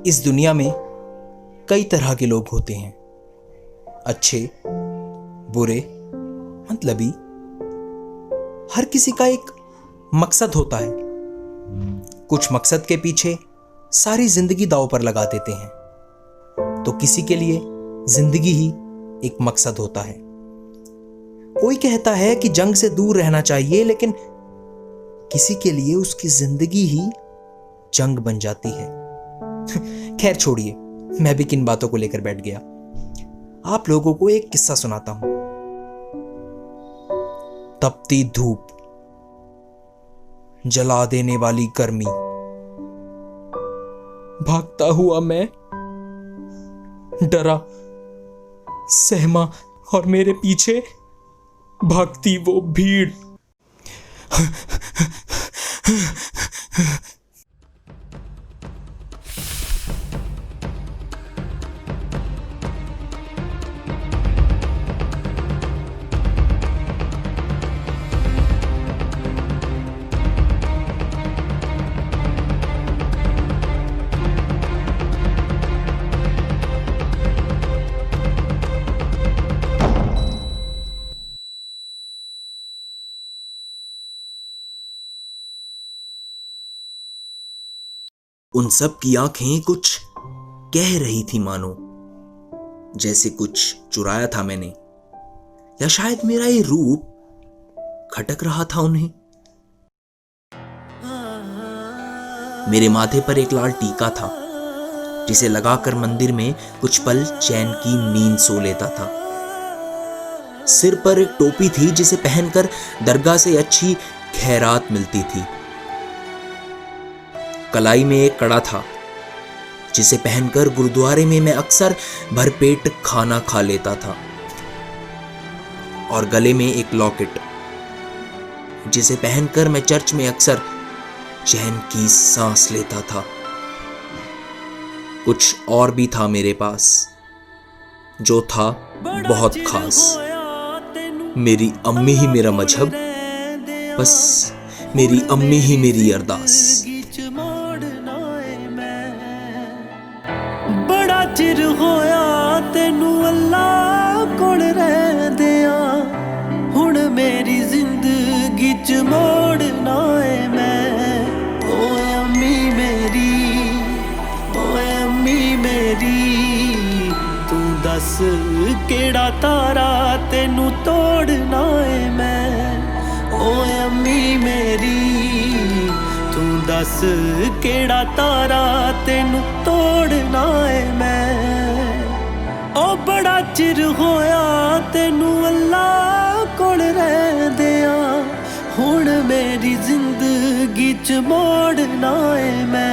इस दुनिया में कई तरह के लोग होते हैं, अच्छे, बुरे, मतलबी। हर किसी का एक मकसद होता है। कुछ मकसद के पीछे सारी जिंदगी दांव पर लगा देते हैं, तो किसी के लिए जिंदगी ही एक मकसद होता है। कोई कहता है कि जंग से दूर रहना चाहिए, लेकिन किसी के लिए उसकी जिंदगी ही जंग बन जाती है। खैर छोड़िए, मैं भी किन बातों को लेकर बैठ गया। आप लोगों को एक किस्सा सुनाता हूं। तपती धूप, जला देने वाली गर्मी, भागता हुआ मैं, डरा, सहमा, और मेरे पीछे भागती वो भीड़। उन सब की आंखें कुछ कह रही थी, मानो जैसे कुछ चुराया था मैंने, या शायद मेरा ये रूप खटक रहा था उन्हें। मेरे माथे पर एक लाल टीका था, जिसे लगाकर मंदिर में कुछ पल चैन की नींद सो लेता था। सिर पर एक टोपी थी, जिसे पहनकर दरगाह से अच्छी खैरात मिलती थी। कलाई में एक कड़ा था, जिसे पहनकर गुरुद्वारे में मैं अक्सर भरपेट खाना खा लेता था। और गले में एक लॉकेट, जिसे पहनकर मैं चर्च में अक्सर चैन की सांस लेता था। कुछ और भी था मेरे पास, जो था बहुत खास। मेरी अम्मी ही मेरा मजहब, बस मेरी अम्मी ही मेरी अरदास। बड़ा चिर होया तेनू अल्लाह कोल रहंदिया, हुण मेरी जिंदगी च मोड़ना है मैं। ओए अम्मी मेरी, ओए अम्मी मेरी, तू दस केड़ा तारा तेनू तोड़ना है मैं। ओए अम्मी मेरी, तू दस केड़ा तारा तेनू तोड़ना है मैं। ओ बड़ा चिर होया तेनू अल्लाह कोल रहंदिया, हुण मेरी जिंदगी च मोड़ना है मैं।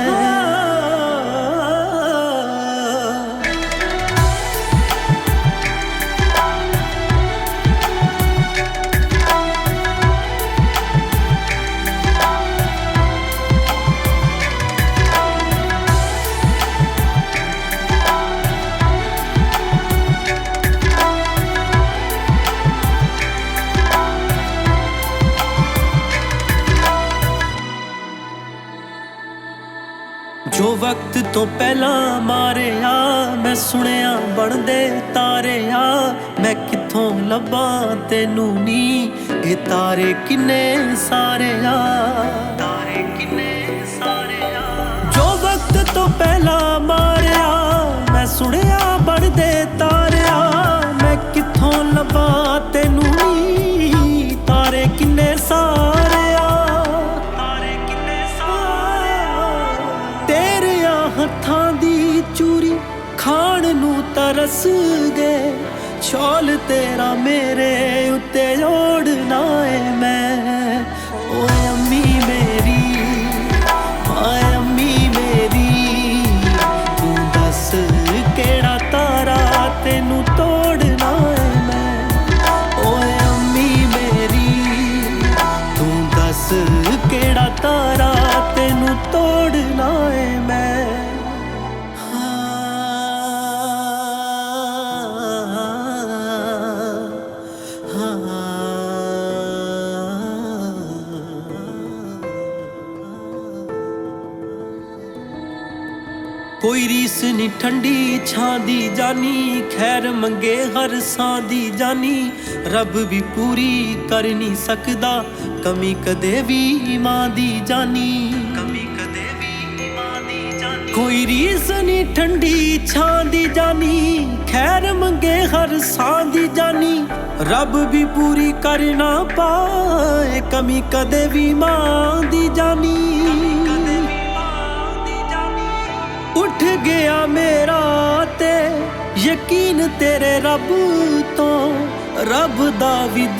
जो वक्त तो पहला मारे आ, मैं सुनिया बनदे तारे आ। मैं किथों लब्बा तेनू नी, ए तारे किन्ने सारे आ, तारे किन्ने सारे आ। जो वक्त तो पहला मारे आ, मैं सुनिया बनदे तारे आ। मैं किथों लब्बा तेनू नी, तारे किन्ने सारे आ, तारे किन्ने सारे आ। तेरिया हत्थां दी चूरी खाण नू तरस गए, शॉल तेरा मेरे उत्ते ओढ़ना है मैं। ओए अम्मी मेरी, ओए अम्मी मेरी, तू दस केड़ा तारा तेनू तोड़ना है मैं। ओए अम्मी मेरी, तू दस केड़ा तारा तेनू तोड़ना है मैं। कोई रीस नी ठंडी छां दी जानी, खैर मंगे हर सां दी जानी। रब भी पूरी कर नहीं सकदा कमी कदे भी मां दी जानी, कमी कदे भी मां दी जानी। कोई रीस नी ठंडी छां दी जानी, खैर मंगे हर सां दी जानी। रब भी पूरी कर ना पाए कमी कदे भी मां दी जानी। उठ गया मेरा ते यकीन तेरे रब तो, रब दा विद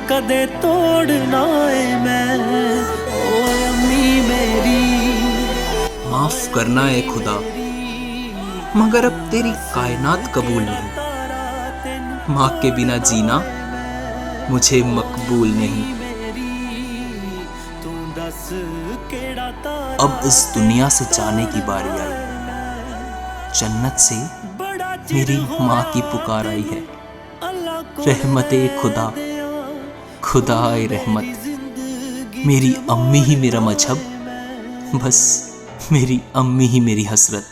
कदे तोड़ना है मैं। ओ अम्मी मेरी माफ करना है खुदा, मगर अब तेरी कायनात कबूल नहीं। माँ के बिना जीना मुझे मकबूल नहीं। अब इस दुनिया से जाने की बारी आई, जन्नत से मेरी माँ की पुकार आई है। रहमते खुदा, खुदा ए रहमत, मेरी अम्मी ही मेरा मजहब, बस मेरी अम्मी ही मेरी हसरत।